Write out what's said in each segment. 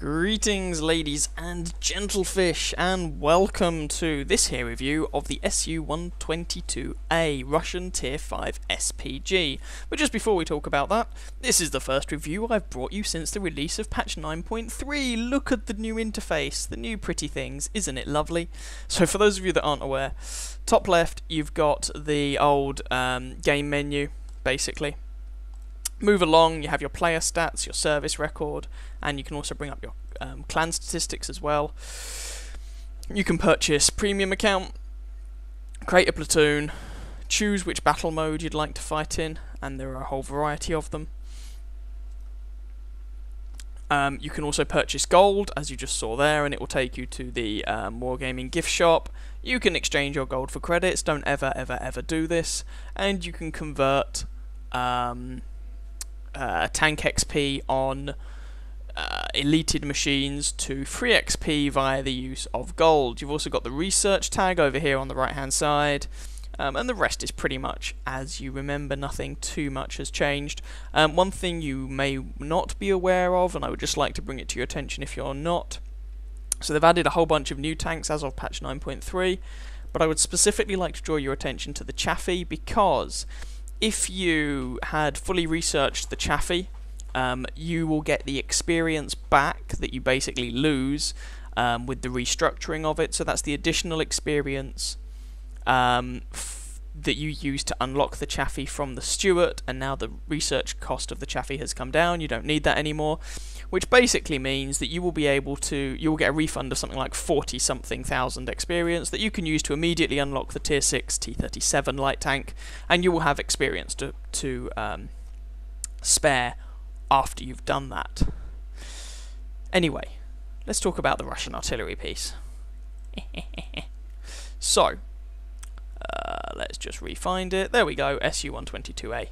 Greetings ladies and gentlefish, and welcome to this here review of the SU-122A Russian Tier 5 SPG. But just before we talk about that, this is the first review I've brought you since the release of patch 9.3. Look at the new interface, the new pretty things, isn't it lovely? So for those of you that aren't aware, top left you've got the old game menu, basically. Move along, you have your player stats, your service record, and you can also bring up your clan statistics as well. You can purchase premium account, create a platoon, choose which battle mode you'd like to fight in, and there are a whole variety of them. You can also purchase gold, as you just saw there, and it will take you to the Wargaming gift shop. You can exchange your gold for credits, don't ever do this, and you can convert tank XP on elated machines to free XP via the use of gold. You've also got the research tag over here on the right hand side, and the rest is pretty much as you remember. Nothing too much has changed. One thing you may not be aware of, and I would just like to bring it to your attention if you're not, so they've added a whole bunch of new tanks as of patch 9.3, but I would specifically like to draw your attention to the Chaffee, because if you had fully researched the Chaffee, you will get the experience back that you basically lose with the restructuring of it. So that's the additional experience that you use to unlock the Chaffee from the Stuart, and now the research cost of the Chaffee has come down. You don't need that anymore, which basically means that you will be able to, you will get a refund of something like 40-something thousand experience that you can use to immediately unlock the Tier 6 T-37 light tank, and you will have experience to spare after you've done that. Anyway, let's talk about the Russian artillery piece. So, let's just re-find it. There we go, SU-122A.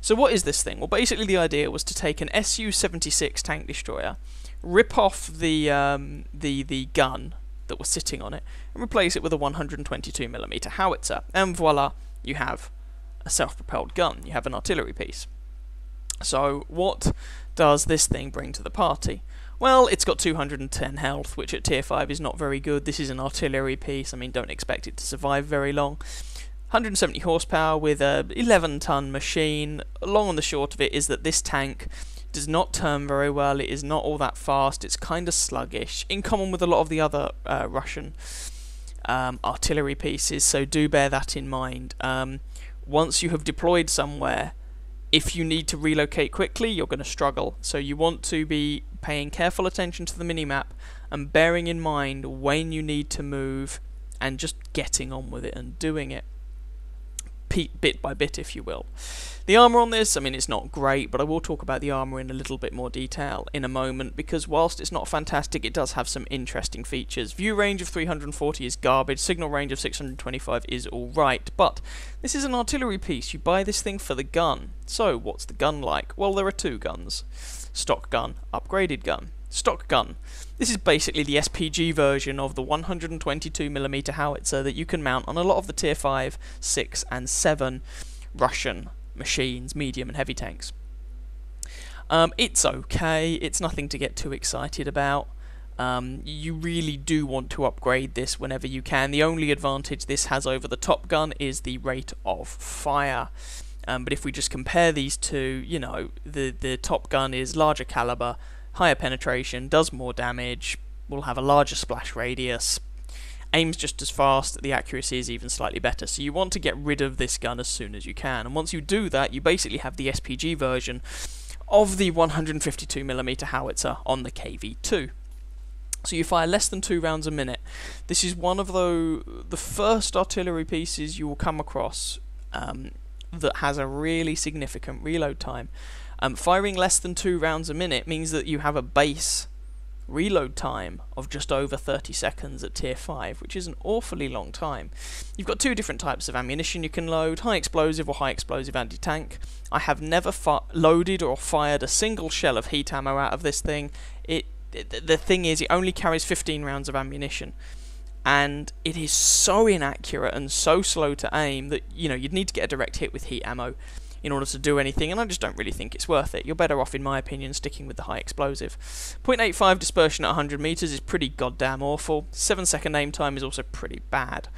So what is this thing? Well, basically the idea was to take an SU-76 tank destroyer, rip off the gun that was sitting on it, and replace it with a 122mm howitzer, and voila, you have a self-propelled gun. You have an artillery piece. So what does this thing bring to the party? Well, it's got 210 health, which at tier 5 is not very good. This is an artillery piece. I mean, don't expect it to survive very long. 170 horsepower with a 11-ton machine. Long and the short of it is that this tank does not turn very well. It is not all that fast. It's kind of sluggish, in common with a lot of the other Russian artillery pieces, so do bear that in mind. Once you have deployed somewhere, if you need to relocate quickly, you're going to struggle. So you want to be paying careful attention to the minimap and bearing in mind when you need to move and just getting on with it and doing it bit by bit, if you will. The armour on this, I mean, it's not great, but I will talk about the armour in a little bit more detail in a moment, because whilst it's not fantastic, it does have some interesting features. View range of 340 is garbage, signal range of 625 is alright, but this is an artillery piece. You buy this thing for the gun. So, what's the gun like? Well, there are two guns. Stock gun, upgraded gun. Stock gun. This is basically the SPG version of the 122mm howitzer that you can mount on a lot of the tier 5, 6 and 7 Russian machines, medium and heavy tanks. It's okay, it's nothing to get too excited about. You really do want to upgrade this whenever you can. The only advantage this has over the Top Gun is the rate of fire. But if we just compare these two, you know, the Top Gun is larger caliber, higher penetration, does more damage, will have a larger splash radius, aims just as fast, the accuracy is even slightly better. So you want to get rid of this gun as soon as you can, and once you do that, you basically have the SPG version of the 152mm howitzer on the KV-2. So you fire less than 2 rounds a minute. This is one of the first artillery pieces you will come across that has a really significant reload time. Firing less than 2 rounds a minute means that you have a base reload time of just over 30 seconds at tier 5, which is an awfully long time. You've got two different types of ammunition you can load, high explosive or high explosive anti-tank. I have never loaded or fired a single shell of heat ammo out of this thing. The thing is, it only carries 15 rounds of ammunition. and it is so inaccurate and so slow to aim that, you know, you'd need to get a direct hit with heat ammo in order to do anything, and I just don't really think it's worth it. You're better off, in my opinion, sticking with the high explosive. 0.85 dispersion at 100 meters is pretty goddamn awful. 7-second aim time is also pretty bad.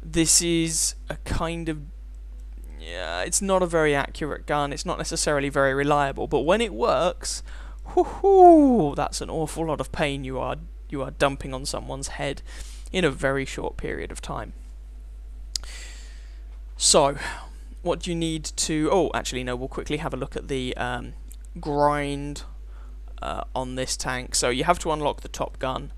This is a kind of... yeah, it's not a very accurate gun, it's not necessarily very reliable, but when it works, whoo-hoo, that's an awful lot of pain you are dumping on someone's head in a very short period of time. So, what do you need to... oh, actually, no, we'll quickly have a look at the grind on this tank. So you have to unlock the top gun.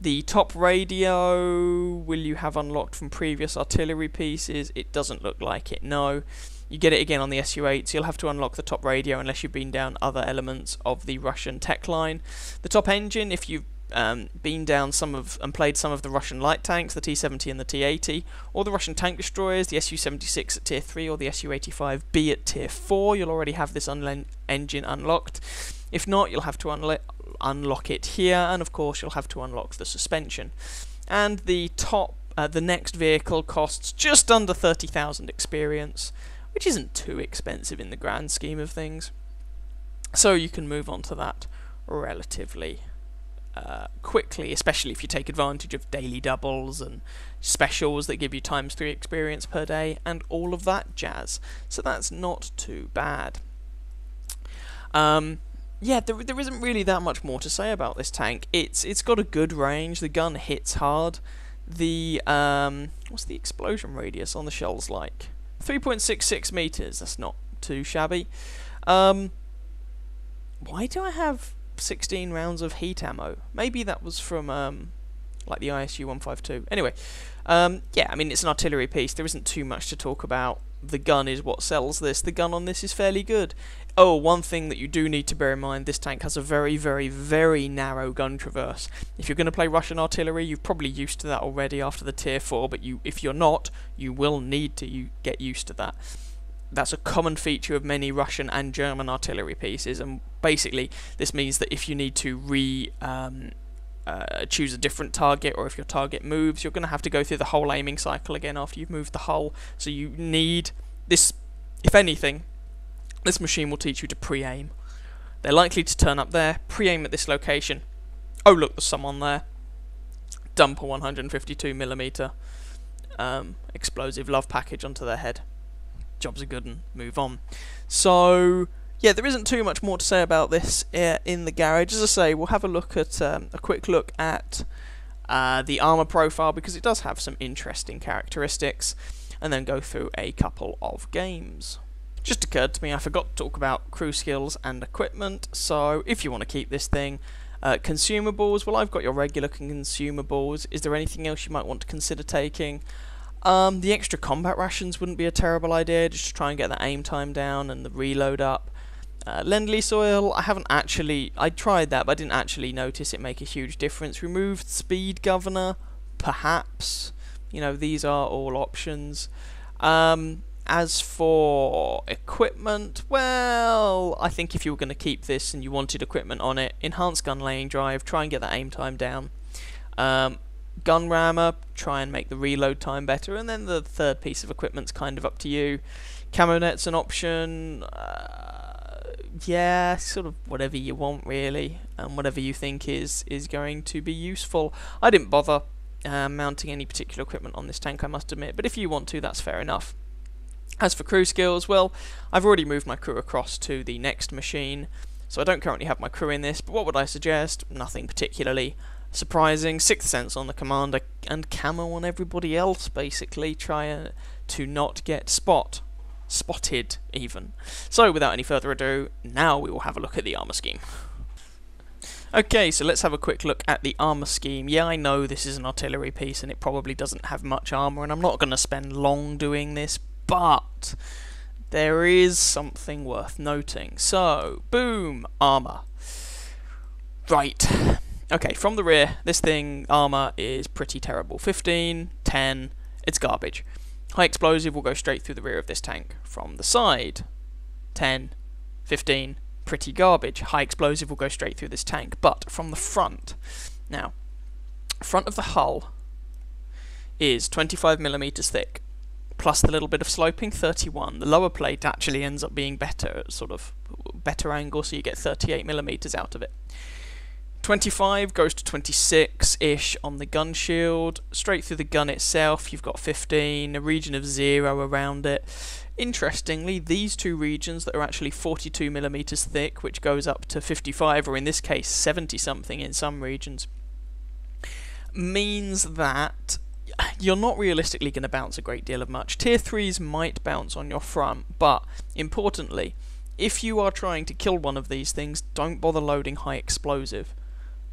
The top radio, will you have unlocked from previous artillery pieces? It doesn't look like it, no. You get it again on the SU-8, so you'll have to unlock the top radio unless you've been down other elements of the Russian tech line. The top engine, if you've been down and played some of the Russian light tanks, the T-70 and the T-80, or the Russian tank destroyers, the Su-76 at Tier 3 or the Su-85B at Tier 4, you'll already have this engine unlocked. If not, you'll have to unlock it here, and of course you'll have to unlock the suspension. And the next vehicle costs just under 30,000 experience, which isn't too expensive in the grand scheme of things. So you can move on to that relatively quickly, especially if you take advantage of daily doubles and specials that give you ×3 experience per day and all of that jazz. So that's not too bad. Yeah, there isn't really that much more to say about this tank. It's got a good range. The gun hits hard. The what's the explosion radius on the shells like? 3.66 meters. That's not too shabby. Why do I have 16 rounds of heat ammo? Maybe that was from like the SU-122. Anyway, yeah, I mean, it's an artillery piece. There isn't too much to talk about. The gun is what sells this. The gun on this is fairly good. Oh, one thing that you do need to bear in mind, this tank has a very, very, very narrow gun traverse. If you're going to play Russian artillery, you're probably used to that already after the Tier 4, but if you're not, you will need to get used to that. That's a common feature of many Russian and German artillery pieces, and basically this means that if you need to choose a different target, or if your target moves, you're going to have to go through the whole aiming cycle again after you've moved the hull. So you need this, if anything, this machine will teach you to pre-aim. They're likely to turn up there, pre-aim at this location. Oh look, there's someone there. Dump a 152mm explosive love package onto their head. Job's a good one, move on. So yeah, there isn't too much more to say about this in the garage. As I say, we'll have a look at a quick look at the armor profile, because it does have some interesting characteristics, and then go through a couple of games. Just occurred to me, I forgot to talk about crew skills and equipment. So if you want to keep this thing, consumables, well, I've got your regular consumables. Is there anything else you might want to consider taking? The extra combat rations wouldn't be a terrible idea, just to try and get the aim time down and the reload up. Lend-Lease oil, I tried that, but I didn't actually notice it make a huge difference. Removed speed governor, perhaps. You know, these are all options. As for equipment, well, I think if you were going to keep this and you wanted equipment on it, enhanced gun laying drive, try and get that aim time down. Gun rammer, try and make the reload time better, and then the third piece of equipment's kind of up to you. Camo net's an option. Yeah, sort of whatever you want really, and whatever you think is going to be useful. I didn't bother mounting any particular equipment on this tank, I must admit, but if you want to, that's fair enough. As for crew skills, well, I've already moved my crew across to the next machine, so I don't currently have my crew in this, but what would I suggest? Nothing particularly surprising. Sixth sense on the commander, and camo on everybody else, basically. Try to not get spotted, even. So, without any further ado, now we will have a look at the armor scheme. Okay, so let's have a quick look at the armor scheme. Yeah, I know this is an artillery piece, and it probably doesn't have much armor, and I'm not going to spend long doing this, but there is something worth noting. So, boom, armor. Right. Okay, from the rear, this thing, armor, is pretty terrible. 15, 10, it's garbage. High explosive will go straight through the rear of this tank. From the side, 10, 15, pretty garbage. High explosive will go straight through this tank. But from the front, now, front of the hull, is 25 millimeters thick, plus the little bit of sloping, 31. The lower plate actually ends up being better, sort of better angle, so you get 38 millimeters out of it. 25 goes to 26-ish on the gun shield. Straight through the gun itself, you've got 15, a region of 0 around it. Interestingly, these two regions that are actually 42 millimeters thick, which goes up to 55, or in this case 70 something in some regions, means that you're not realistically going to bounce a great deal of much. Tier 3s might bounce on your front, but importantly, if you are trying to kill one of these things, don't bother loading high explosive.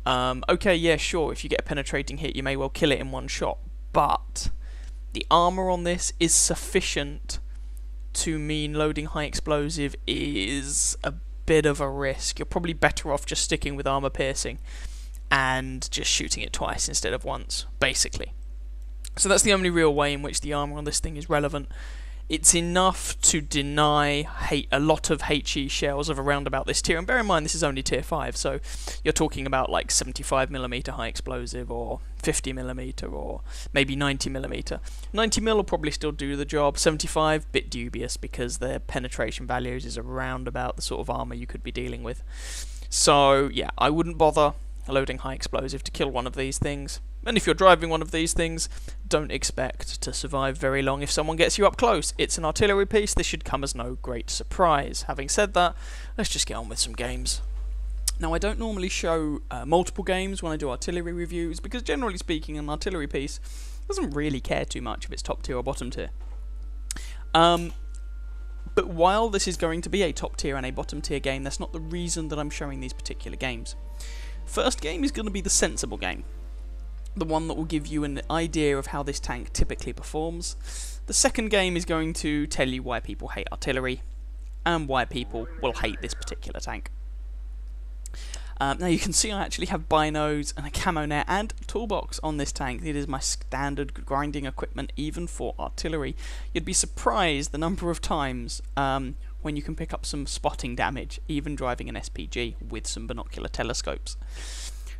Okay, yeah, sure, if you get a penetrating hit, you may well kill it in one shot, but the armor on this is sufficient to mean loading high explosive is a bit of a risk. You're probably better off just sticking with armor piercing and just shooting it twice instead of once, basically. So that's the only real way in which the armor on this thing is relevant. It's enough to deny a lot of HE shells of around about this tier, and bear in mind this is only tier 5, so you're talking about like 75mm high explosive, or 50mm, or maybe 90mm. 90mm will probably still do the job. 75, bit dubious, because their penetration values is around about the sort of armor you could be dealing with. So yeah, I wouldn't bother loading high explosive to kill one of these things. And if you're driving one of these things, don't expect to survive very long if someone gets you up close. It's an artillery piece, this should come as no great surprise. Having said that, let's just get on with some games. Now, I don't normally show multiple games when I do artillery reviews, because generally speaking, an artillery piece doesn't really care too much if it's top tier or bottom tier. But while this is going to be a top tier and a bottom tier game, that's not the reason that I'm showing these particular games. First game is going to be the sensible game. The one that will give you an idea of how this tank typically performs. The second game is going to tell you why people hate artillery, and why people will hate this particular tank. Now you can see I actually have binos and a camo net and toolbox on this tank. It is my standard grinding equipment even for artillery. You'd be surprised the number of times when you can pick up some spotting damage, even driving an SPG with some binocular telescopes.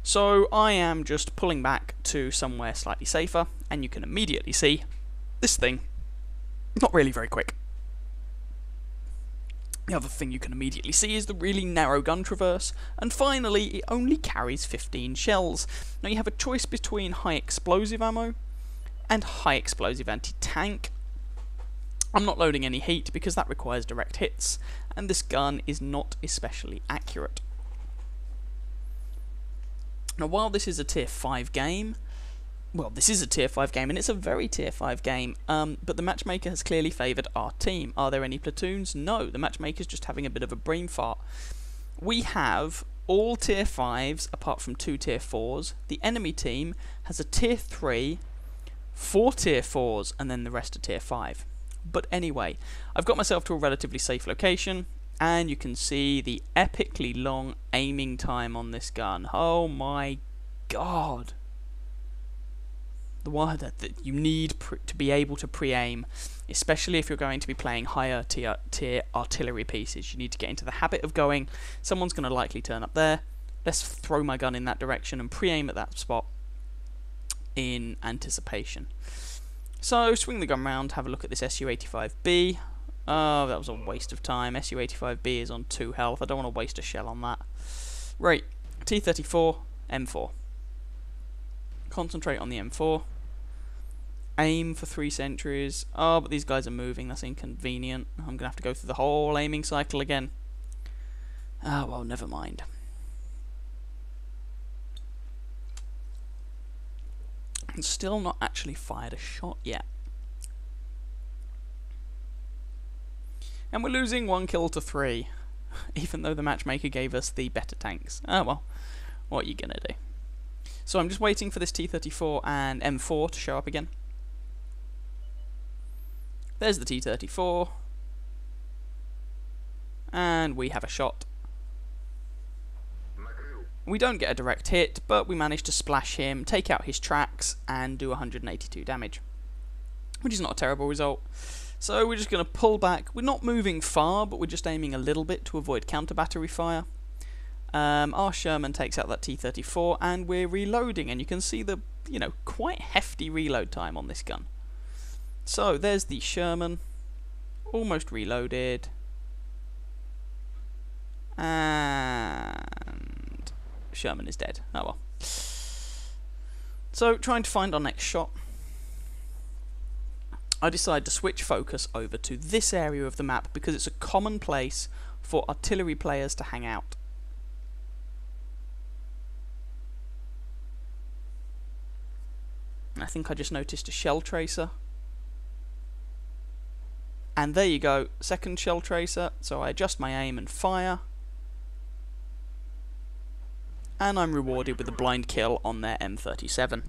So I am just pulling back to somewhere slightly safer, and you can immediately see this thing not really very quick. The other thing you can immediately see is the really narrow gun traverse, and finally it only carries 15 shells. Now you have a choice between high explosive ammo and high explosive anti-tank. I'm not loading any heat because that requires direct hits, and this gun is not especially accurate. Now, while this is a tier 5 game, well, this is a tier 5 game, and it's a very tier 5 game, but the matchmaker has clearly favoured our team. Are there any platoons? No, the matchmaker's just having a bit of a brain fart. We have all tier 5s, apart from 2 tier 4s. The enemy team has a tier 3, 4 tier 4s, and then the rest are tier 5. But anyway, I've got myself to a relatively safe location, and you can see the epically long aiming time on this gun. Oh my god. The one that you need to be able to pre-aim, especially if you're going to be playing higher tier artillery pieces. You need to get into the habit of going, someone's going to likely turn up there, let's throw my gun in that direction and pre-aim at that spot in anticipation. So swing the gun round, have a look at this SU-85B. Oh, that was a waste of time. SU-85B is on 2 health. I don't want to waste a shell on that. Right, T-34, M4. Concentrate on the M4. Aim for 3 sentries. Oh, but these guys are moving. That's inconvenient. I'm going to have to go through the whole aiming cycle again. Ah, well, never mind. And still not actually fired a shot yet. And we're losing 1 kill to 3, even though the matchmaker gave us the better tanks. Oh well, what are you gonna do? So I'm just waiting for this T-34 and M4 to show up again. There's the T-34. And we have a shot. We don't get a direct hit, but we manage to splash him, take out his tracks, and do 182 damage. Which is not a terrible result. So we're just going to pull back. We're not moving far, but we're just aiming a little bit to avoid counter-battery fire. Our Sherman takes out that T-34, and we're reloading, and you can see the you know, quite hefty reload time on this gun. So there's the Sherman, almost reloaded, and Sherman is dead. Oh well. So trying to find our next shot, I decide to switch focus over to this area of the map because it's a common place for artillery players to hang out. And I think I just noticed a shell tracer. And there you go, second shell tracer, so I adjust my aim and fire. And I'm rewarded with a blind kill on their M37.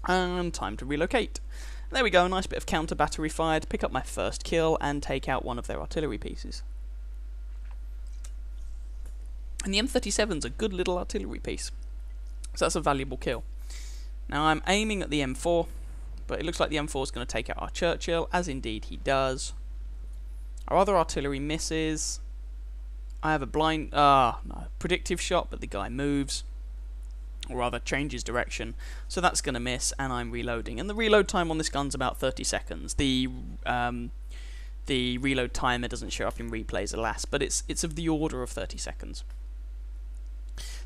And time to relocate. There we go, nice bit of counter battery fire to pick up my first kill and take out one of their artillery pieces. And the M37's a good little artillery piece, so that's a valuable kill. Now I'm aiming at the M4, but it looks like the M4 is going to take out our Churchill, as indeed he does. Our other artillery misses. I have a blind, no, predictive shot, but the guy moves, or rather changes direction, so that's going to miss, and I'm reloading. And the reload time on this gun's about 30 seconds. The reload timer doesn't show up in replays, alas, but it's of the order of 30 seconds.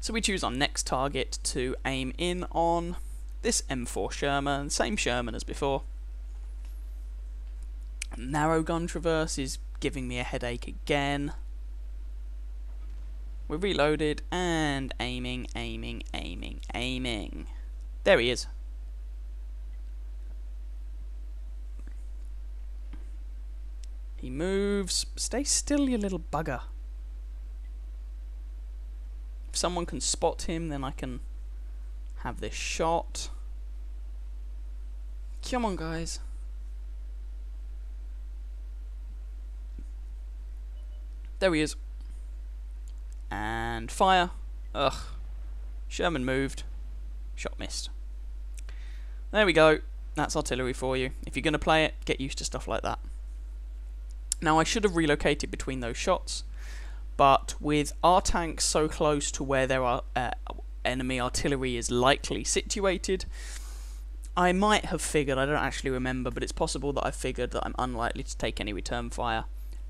So we choose our next target to aim in on. This M4 Sherman, same Sherman as before. Narrow gun traverse is giving me a headache again. We're reloaded and aiming. There he is. He moves. Stay still, you little bugger. If someone can spot him, then I can have this shot. Come on, guys. There he is. And fire. Ugh. Sherman moved. Shot missed. There we go. That's artillery for you. If you're going to play it, get used to stuff like that. Now, I should have relocated between those shots, but with our tanks so close to where there are enemy artillery is likely situated, I might have figured, I don't actually remember, but it's possible that I figured that I'm unlikely to take any return fire.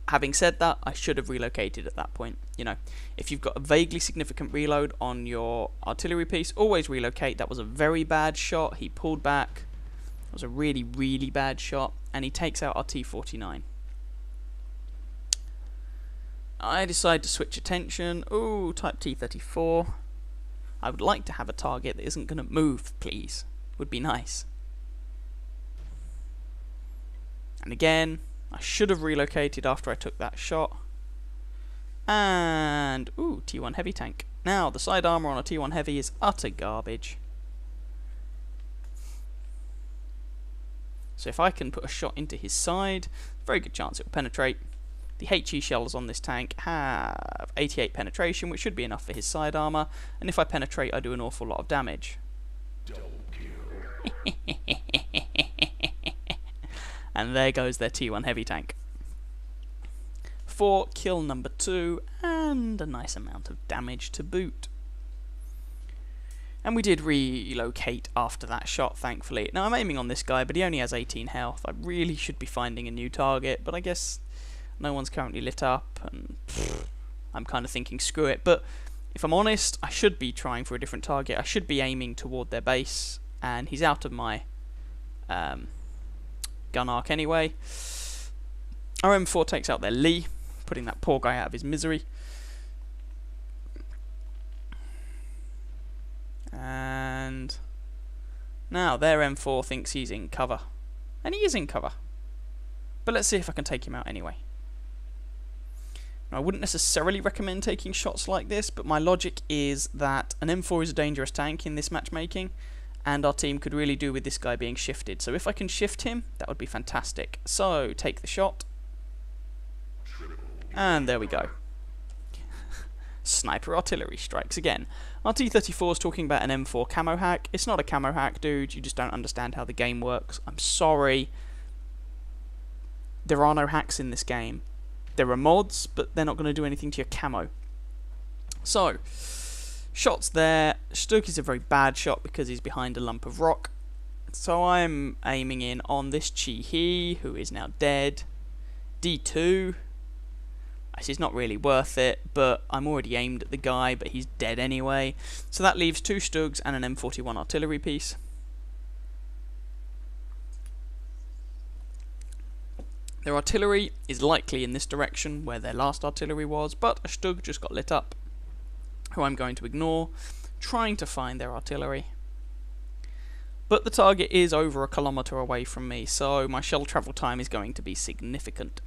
Having said that, I should have relocated at that point. You know, if you've got a vaguely significant reload on your artillery piece, always relocate. That was a very bad shot. He pulled back. It was a really, really bad shot, and he takes out our T-49. I decide to switch attention. Ooh, Type T-34. I would like to have a target that isn't going to move, please. Would be nice. And again, I should have relocated after I took that shot. And, ooh, T1 heavy tank. Now, the side armor on a T1 heavy is utter garbage. So if I can put a shot into his side, very good chance it will penetrate. The HE shells on this tank have 88 penetration, which should be enough for his side armor. And if I penetrate, I do an awful lot of damage. And there goes their T1 heavy tank. For kill number 2, and a nice amount of damage to boot. And we did relocate after that shot, thankfully. Now I'm aiming on this guy, but he only has 18 health. I really should be finding a new target, but I guess no one's currently lit up, and I'm kind of thinking screw it. But if I'm honest, I should be trying for a different target. I should be aiming toward their base, and he's out of my gun arc anyway. Our M4 takes out their Lee, putting that poor guy out of his misery. And now their M4 thinks he's in cover, and he is in cover. But let's see if I can take him out anyway. Now, I wouldn't necessarily recommend taking shots like this, but my logic is that an M4 is a dangerous tank in this matchmaking, and our team could really do with this guy being shifted. So if I can shift him, that would be fantastic. So, take the shot. And there we go. Sniper artillery strikes again. Our T-34 is talking about an M4 camo hack. It's not a camo hack, dude. You just don't understand how the game works. I'm sorry. There are no hacks in this game. There are mods, but they're not going to do anything to your camo. So, Shot's there. Stug is a very bad shot because he's behind a lump of rock. So I'm aiming in on this Chi-He, who is now dead. D2. This is not really worth it, but I'm already aimed at the guy, but he's dead anyway. So that leaves 2 Stugs and an M41 artillery piece. Their artillery is likely in this direction, where their last artillery was, but a Stug just got lit up, who I'm going to ignore, trying to find their artillery. But the target is over 1 kilometre away from me, so my shell travel time is going to be significant.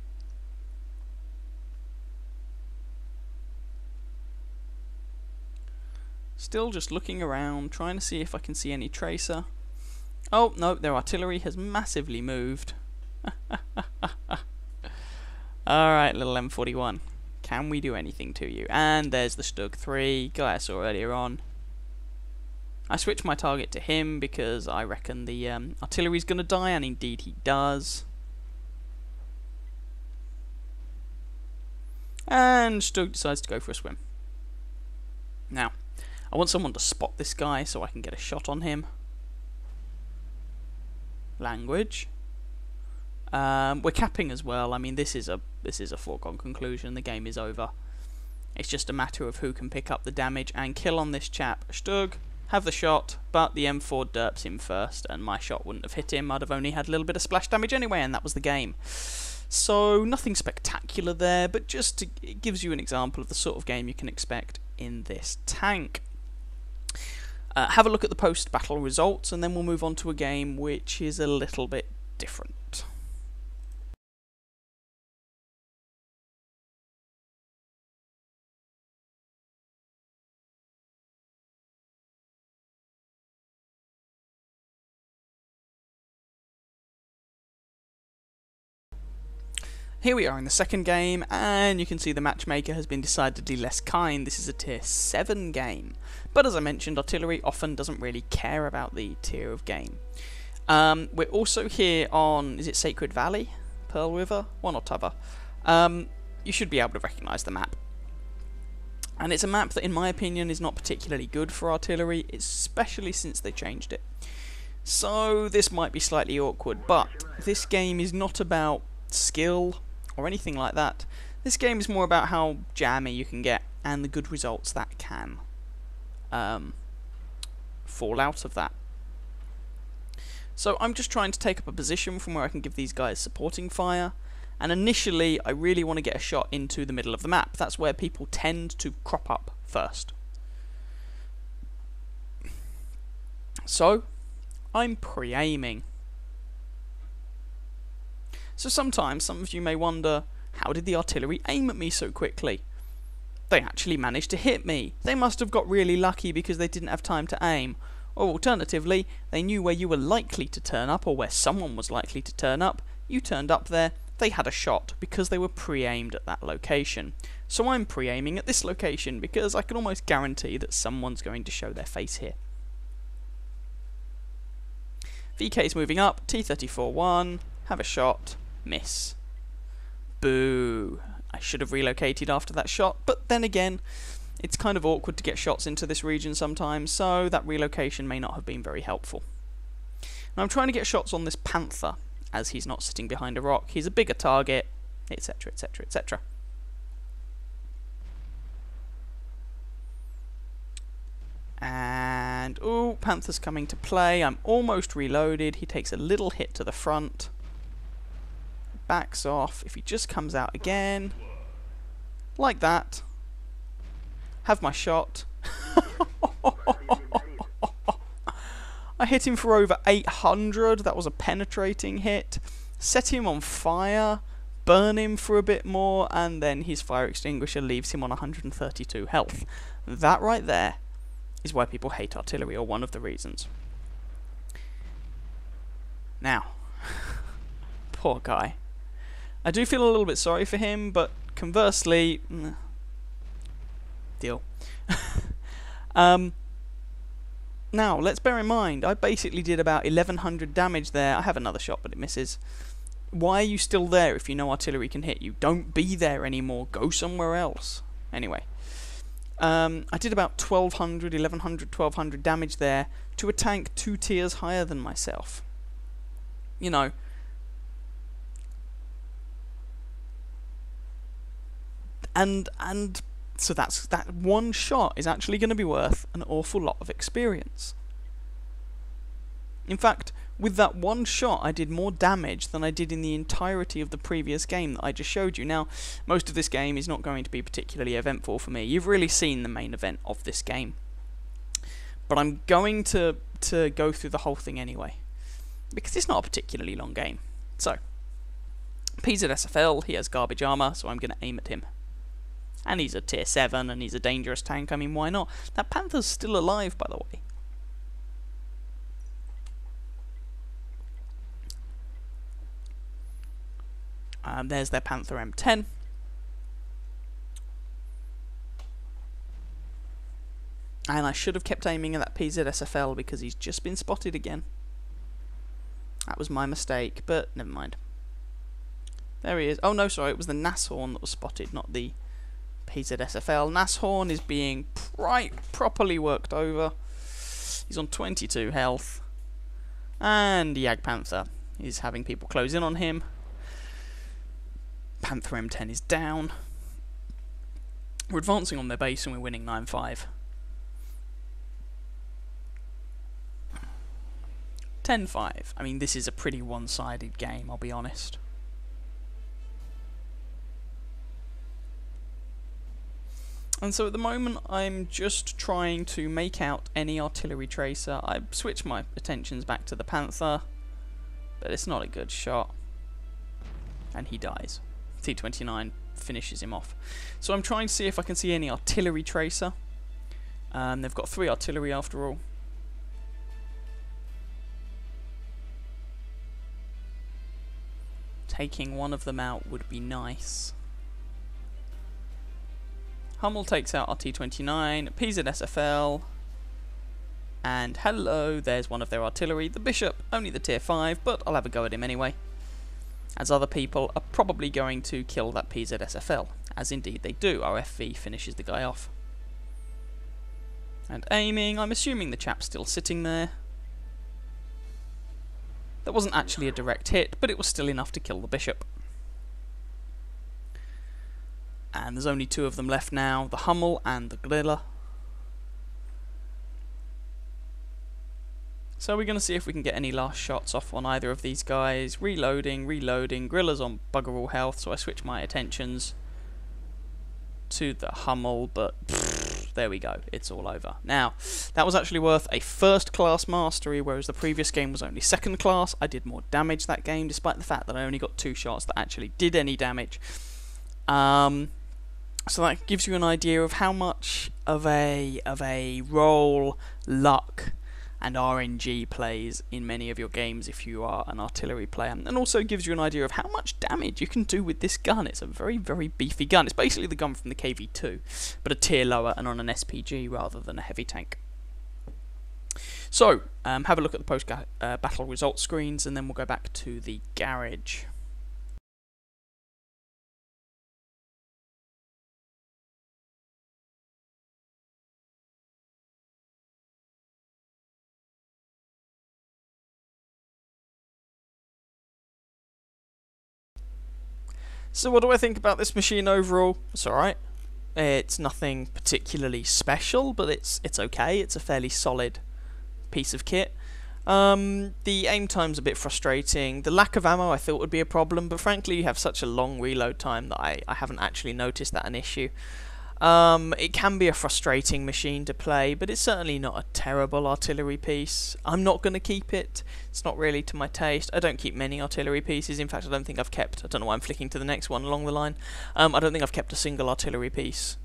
Still just looking around, trying to see if I can see any tracer. Oh, no, their artillery has massively moved. Alright, little M41. Can we do anything to you? And there's the Stug 3, guy I saw earlier on. I switched my target to him because I reckon the artillery's going to die, and indeed he does. And Stug decides to go for a swim. Now, I want someone to spot this guy so I can get a shot on him. Language. We're capping as well. I mean, this is a foregone conclusion. The game is over. It's just a matter of who can pick up the damage and kill on this chap. Stug, have the shot, but the M4 derps him first, and my shot wouldn't have hit him. I'd have only had a little bit of splash damage anyway, and that was the game. So nothing spectacular there, but just it gives you an example of the sort of game you can expect in this tank. Have a look at the post-battle results, and then we'll move on to a game which is a little bit different. Here we are in the second game, and you can see the matchmaker has been decidedly less kind. This is a tier 7 game. But as I mentioned, artillery often doesn't really care about the tier of game. We're also here on, is it Sacred Valley? Pearl River? One or t'other. You should be able to recognise the map. And it's a map that, in my opinion, is not particularly good for artillery, especially since they changed it. So this might be slightly awkward, but this game is not about skill or anything like that. This game is more about how jammy you can get and the good results that can fall out of that. So I'm just trying to take up a position from where I can give these guys supporting fire, and initially I really want to get a shot into the middle of the map. That's where people tend to crop up first. So I'm pre-aiming. So sometimes some of you may wonder, how did the artillery aim at me so quickly? They actually managed to hit me. They must have got really lucky because they didn't have time to aim. Or alternatively, they knew where you were likely to turn up, or where someone was likely to turn up. You turned up there, they had a shot because they were pre-aimed at that location. So I'm pre-aiming at this location because I can almost guarantee that someone's going to show their face here. VK's moving up, T-34-1, have a shot. Miss. Boo. I should have relocated after that shot, but then again, it's kind of awkward to get shots into this region sometimes, so that relocation may not have been very helpful. Now I'm trying to get shots on this Panther, as he's not sitting behind a rock. He's a bigger target, etc, etc, etc. And, ooh, Panther's coming to play. I'm almost reloaded. He takes a little hit to the front. Backs off. If he just comes out again, like that, have my shot. I hit him for over 800. That was a penetrating hit. Set him on fire, burn him for a bit more, and then his fire extinguisher leaves him on 132 health. That right there is why people hate artillery, or one of the reasons. Now, poor guy. I do feel a little bit sorry for him, but conversely, deal. Now, let's bear in mind, I basically did about 1100 damage there. I have another shot, but it misses. Why are you still there if you know artillery can hit you? Don't be there anymore. Go somewhere else. Anyway. I did about 1200, 1100, 1200 damage there to a tank 2 tiers higher than myself. You know, and so that one shot is actually going to be worth an awful lot of experience. In fact, with that one shot, I did more damage than I did in the entirety of the previous game that I just showed you. Now, most of this game is not going to be particularly eventful for me. You've really seen the main event of this game. But I'm going to go through the whole thing anyway, because it's not a particularly long game. So, PZSFL, he has garbage armor, so I'm going to aim at him. And he's a tier 7, and he's a dangerous tank. I mean, why not? That Panther's still alive, by the way. There's their Panther M10. And I should have kept aiming at that PZSFL because he's just been spotted again. That was my mistake, but never mind. There he is. Oh no, sorry, it was the Nashorn that was spotted, not the PZSFL. Nashorn is being properly worked over. He's on 22 health. And Jagdpanther is having people close in on him. Panther M10 is down. We're advancing on their base and we're winning 9-5. 10-5. I mean, this is a pretty one-sided game, I'll be honest. And so at the moment, I'm just trying to make out any artillery tracer. I switched my attentions back to the Panther, but it's not a good shot. And he dies. T-29 finishes him off. So I'm trying to see if I can see any artillery tracer. They've got 3 artillery after all. Taking one of them out would be nice. Hummel takes out our T-29, PZSFL, and hello, there's one of their artillery. The Bishop, only the tier 5, but I'll have a go at him anyway, as other people are probably going to kill that PZSFL, as indeed they do. Our FV finishes the guy off. And aiming, I'm assuming the chap's still sitting there. That wasn't actually a direct hit, but it was still enough to kill the Bishop. And there's only 2 of them left now, the Hummel and the Gorilla. So we're going to see if we can get any last shots off on either of these guys. Reloading. Gorilla's on bugger all health, so I switch my attentions to the Hummel, but there we go, it's all over. Now, that was actually worth a first class mastery, whereas the previous game was only second class. I did more damage that game, despite the fact that I only got 2 shots that actually did any damage. So that gives you an idea of how much of a role luck and RNG plays in many of your games if you are an artillery player, and also gives you an idea of how much damage you can do with this gun. It's a very, very beefy gun. It's basically the gun from the KV-2, but a tier lower and on an SPG rather than a heavy tank. So, have a look at the post-battle results screens, and then we'll go back to the garage. So what do I think about this machine overall? It's alright. It's nothing particularly special, but it's okay. It's a fairly solid piece of kit. The aim time's a bit frustrating. The lack of ammo I thought would be a problem, but frankly you have such a long reload time that I haven't actually noticed that an issue. It can be a frustrating machine to play, but it's certainly not a terrible artillery piece. I'm not going to keep it. It's not really to my taste. I don't keep many artillery pieces. In fact, I don't think I've kept... I don't know why I'm flicking to the next one along the line. I don't think I've kept a single artillery piece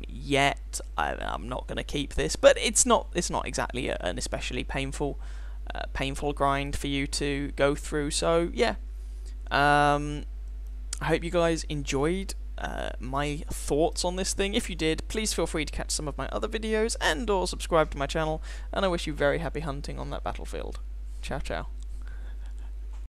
yet. I'm not going to keep this, but it's not exactly an especially painful grind for you to go through. So yeah, I hope you guys enjoyed my thoughts on this thing. If you did, please feel free to catch some of my other videos and or subscribe to my channel, and I wish you very happy hunting on that battlefield. Ciao ciao.